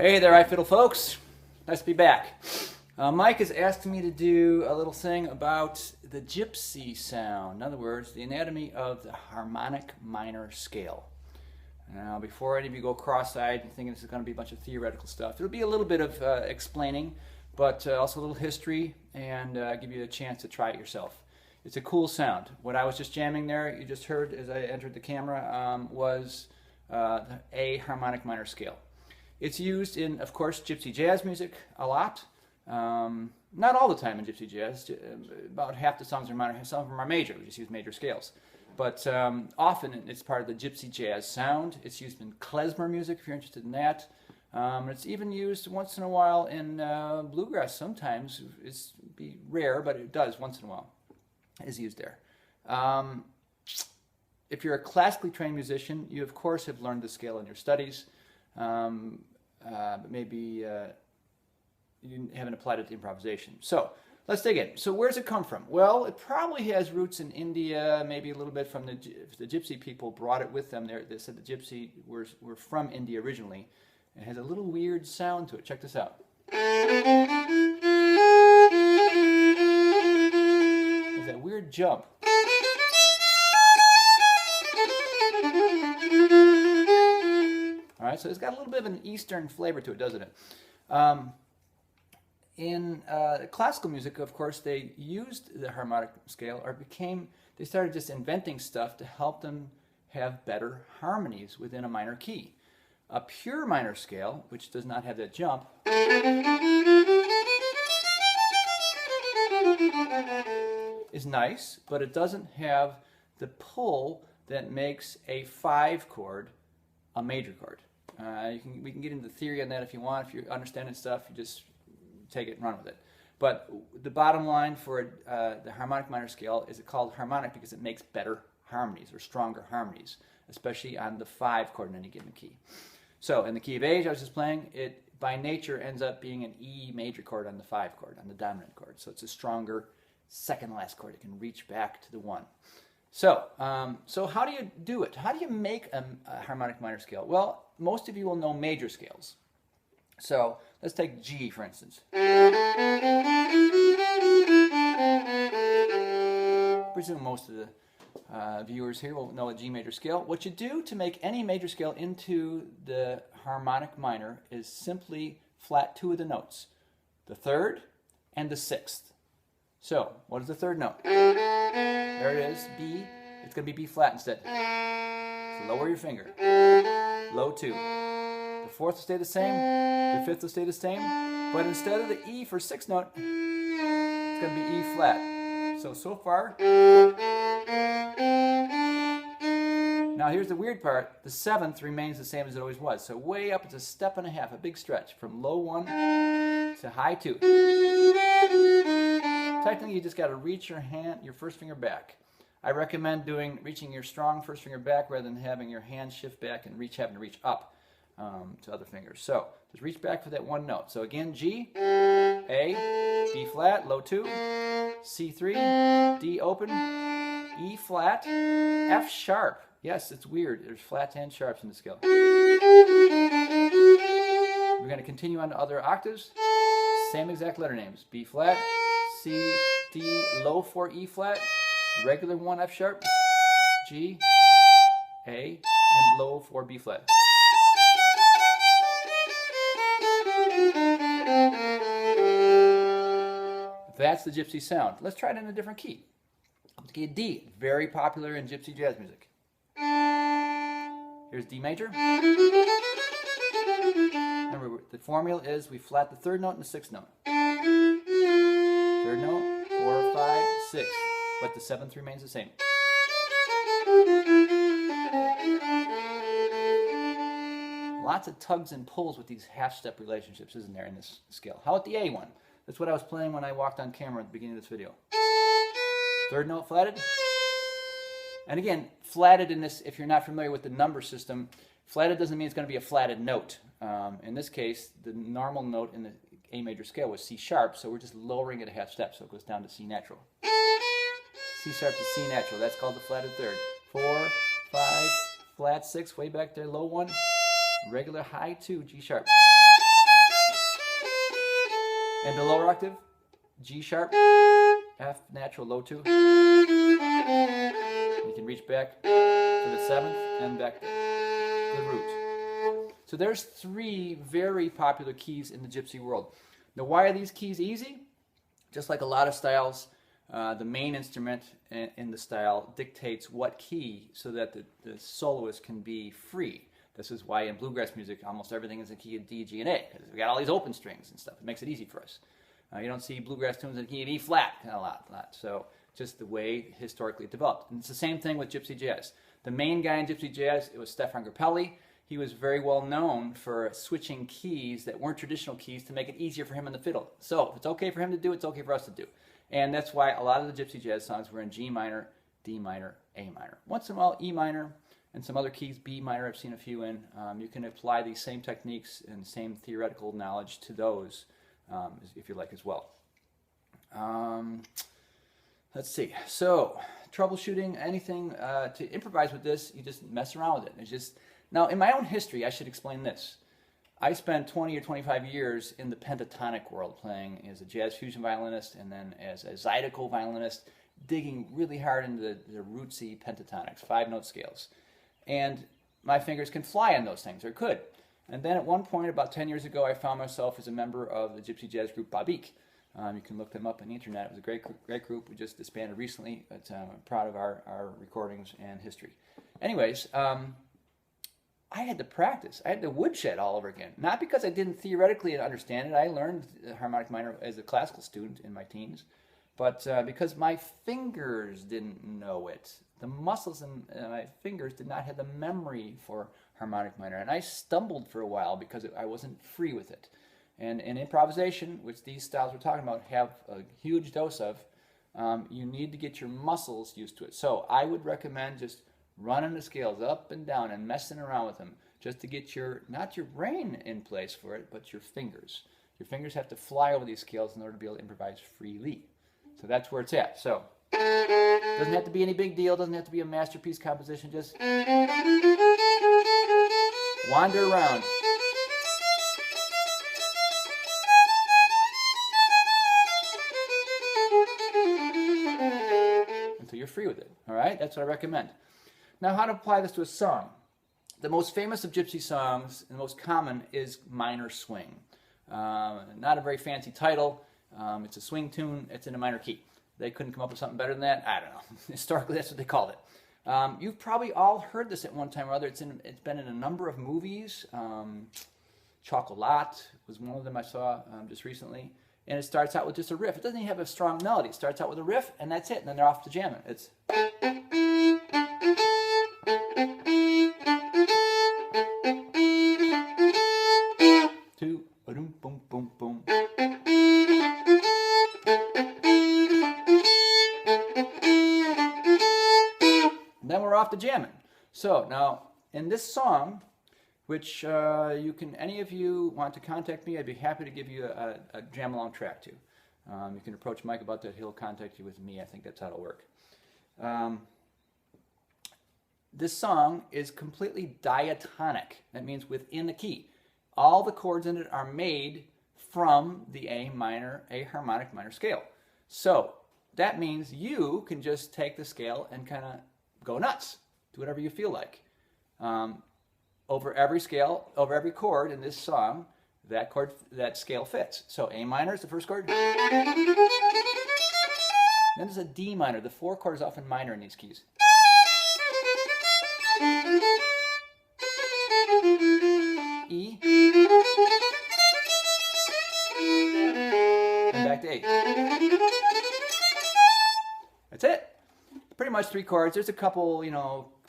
Hey there, iFiddle folks. Nice to be back. Mike has asked me to do a little thing about the Gypsy Sound. In other words, the anatomy of the harmonic minor scale. Now, before any of you go cross-eyed and thinking this is going to be a bunch of theoretical stuff, it'll be a little bit of explaining, but also a little history, and give you a chance to try it yourself. It's a cool sound. What I was just jamming there, you just heard as I entered the camera, was a harmonic minor scale. It's used in, of course, gypsy jazz music a lot. Not all the time in gypsy jazz. About half the songs are minor, some of them are major. We just use major scales. But often it's part of the gypsy jazz sound. It's used in klezmer music, if you're interested in that. It's even used once in a while in bluegrass sometimes. It's be rare, but it does once in a while. Is used there. If you're a classically trained musician, you of course have learned the scale in your studies. But maybe you haven't applied it to improvisation. So let's dig in. So where does it come from? Well, it probably has roots in India, maybe a little bit from the gypsy people brought it with them. They said the gypsy were from India originally. It has a little weird sound to it. Check this out. There's that weird jump. Alright, so it's got a little bit of an Eastern flavor to it, doesn't it? In classical music, of course, they used the harmonic scale, or they started just inventing stuff to help them have better harmonies within a minor key. A pure minor scale, which does not have that jump, is nice, but it doesn't have the pull that makes a 5 chord a major chord. We can get into the theory on that if you want. If you're understanding stuff, you just take it and run with it. But the bottom line for the harmonic minor scale is it's called harmonic because it makes better harmonies or stronger harmonies, especially on the 5 chord in any given key. So in the key of A, I was just playing, it by nature ends up being an E major chord on the 5 chord, on the dominant chord. So it's a stronger second last chord. It can reach back to the 1. So how do you do it? How do you make a harmonic minor scale? Well, most of you will know major scales. So let's take G, for instance. I presume most of the viewers here will know a G major scale. What you do to make any major scale into the harmonic minor is simply flat 2 of the notes, the 3rd and the 6th. So, what is the 3rd note? There it is, B. It's going to be B flat instead. So lower your finger. Low 2. The 4th will stay the same. The 5th will stay the same. But instead of the E for 6th note, it's going to be E flat. So far. Now here's the weird part. The 7th remains the same as it always was. So way up, it's a step and a half, a big stretch from low 1 to high 2. Technically, you just got to reach your first finger back. I recommend reaching your strong first finger back rather than having your hand shift back and having to reach up to other fingers. So just reach back for that one note. So again, G, A, B flat, low 2, C3, D open, E flat, F sharp. Yes, it's weird. There's flats and sharps in the scale. We're going to continue on to other octaves. Same exact letter names. B flat, C, D, low 4, E flat, regular 1, F sharp, G, A, and low 4, B flat. That's the gypsy sound. Let's try it in a different key. The key of D, very popular in gypsy jazz music. Here's D major. Remember, the formula is we flat the 3rd note and the 6th note. 3rd note, 4, 5, 6, but the 7th remains the same. Lots of tugs and pulls with these half-step relationships, isn't there, in this scale? How about the A one? That's what I was playing when I walked on camera at the beginning of this video. 3rd note flatted. And again, flatted in this, if you're not familiar with the number system, flatted doesn't mean it's going to be a flatted note. In this case, the normal note in the A major scale was C sharp, so we're just lowering it a half step, so it goes down to C natural. C sharp to C natural, that's called the flatted 3rd. 4, 5, flat 6, way back there, low 1, regular high 2, G sharp. And the lower octave, G sharp, F natural low 2. You can reach back to the 7th and back to the root. So there's 3 very popular keys in the Gypsy world. Now, why are these keys easy? Just like a lot of styles, the main instrument in the style dictates what key so that the soloist can be free. This is why in bluegrass music almost everything is in key of D, G, and A, because we got all these open strings and stuff. It makes it easy for us. You don't see bluegrass tunes in key of E flat a lot. So just the way historically it developed. And it's the same thing with Gypsy jazz. The main guy in Gypsy jazz, it was Stefan Grappelli. He was very well known for switching keys that weren't traditional keys to make it easier for him in the fiddle. So if it's okay for him to do, it's okay for us to do. And that's why a lot of the Gypsy jazz songs were in G minor, D minor, A minor. Once in a while, E minor, and some other keys, B minor, I've seen a few in. You can apply these same techniques and same theoretical knowledge to those, if you like, as well. Let's see. So, troubleshooting, anything to improvise with this, you just mess around with it. It's just, now, in my own history, I should explain this. I spent 20 or 25 years in the pentatonic world, playing as a jazz fusion violinist and then as a zydeco violinist, digging really hard into the rootsy pentatonics, 5-note scales. And my fingers can fly on those things, or could. And then at one point, about 10 years ago, I found myself as a member of the Gypsy jazz group Babik. You can look them up on the internet. It was a great group. We just disbanded recently, but I'm proud of our recordings and history. Anyways, I had to practice. I had to woodshed all over again. Not because I didn't theoretically understand it. I learned harmonic minor as a classical student in my teens, but because my fingers didn't know it. The muscles in my fingers did not have the memory for harmonic minor, and I stumbled for a while because I wasn't free with it. And in improvisation, which these styles we're talking about have a huge dose of, you need to get your muscles used to it. So I would recommend just running the scales up and down and messing around with them just to get not your brain in place for it, but your fingers. Your fingers have to fly over these scales in order to be able to improvise freely. So that's where it's at. So doesn't have to be any big deal, doesn't have to be a masterpiece composition, just wander around. Until you're free with it. All right? That's what I recommend. Now, how to apply this to a song. The most famous of Gypsy songs, and the most common, is Minor Swing. Not a very fancy title. It's a swing tune. It's in a minor key. They couldn't come up with something better than that? I don't know. Historically, that's what they called it. You've probably all heard this at one time or other. It's been in a number of movies. Chocolat was one of them I saw just recently. And it starts out with just a riff. It doesn't even have a strong melody. It starts out with a riff, and that's it. And then they're off to jamming. It's... two, boom, boom, boom, boom. And then we're off to jamming. So now, in this song, which any of you want to contact me, I'd be happy to give you a jam-along track to. You can approach Mike about that. He'll contact you with me. I think that's how it'll work. This song is completely diatonic. That means within the key. All the chords in it are made from the A harmonic minor scale. So that means you can just take the scale and kind of go nuts. Do whatever you feel like. Over every scale, over every chord in this song, that scale fits. So A minor is the first chord. Then there's a D minor. The 4 chord is often minor in these keys. E. And back to A. That's it. Pretty much 3 chords. There's a couple,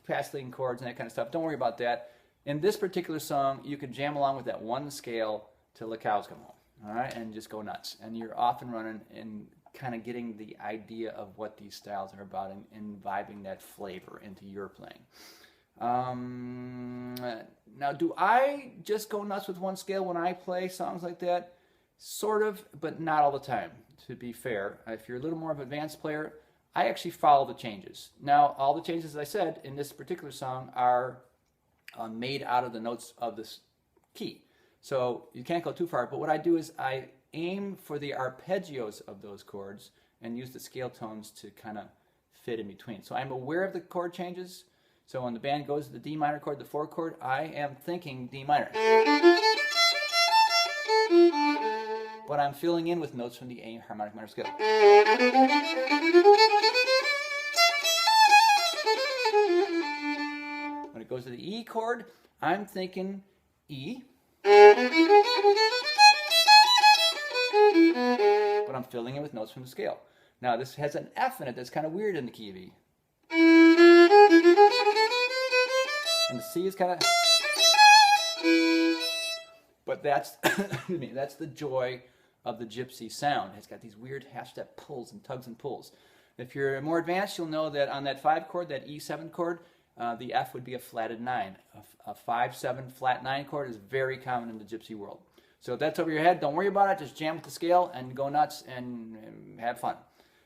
passing chords and that kind of stuff. Don't worry about that. In this particular song, you can jam along with that one scale till the cows come home. All right? And just go nuts. And you're off and running and kind of getting the idea of what these styles are about and imbibing that flavor into your playing. Now, do I just go nuts with one scale when I play songs like that? Sort of, but not all the time, to be fair. If you're a little more of an advanced player, I actually follow the changes. Now, all the changes, as I said, in this particular song are made out of the notes of this key. So you can't go too far, but what I do is I aim for the arpeggios of those chords and use the scale tones to kind of fit in between. So I'm aware of the chord changes. So when the band goes to the D minor chord, the 4 chord, I am thinking D minor. But I'm filling in with notes from the A harmonic minor scale. When it goes to the E chord, I'm thinking E. But I'm filling in with notes from the scale. Now this has an F in it that's kind of weird in the key of E. And the C is kind of... But that's, excuse me, that's the joy of the Gypsy sound. It's got these weird half-step pulls and tugs and pulls. If you're more advanced, you'll know that on that 5 chord, that E7 chord, the F would be a flatted 9. A 5-7 flat 9 chord is very common in the Gypsy world. So if that's over your head, don't worry about it. Just jam with the scale and go nuts and have fun.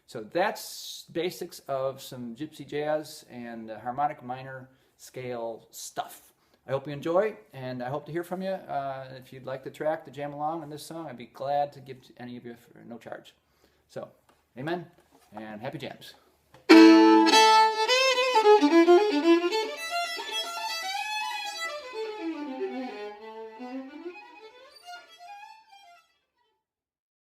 So that's basics of some Gypsy jazz and harmonic minor scale stuff. I hope you enjoy, and I hope to hear from you. If you'd like the track to jam along on this song, I'd be glad to give to any of you for no charge. So, amen, and happy jams.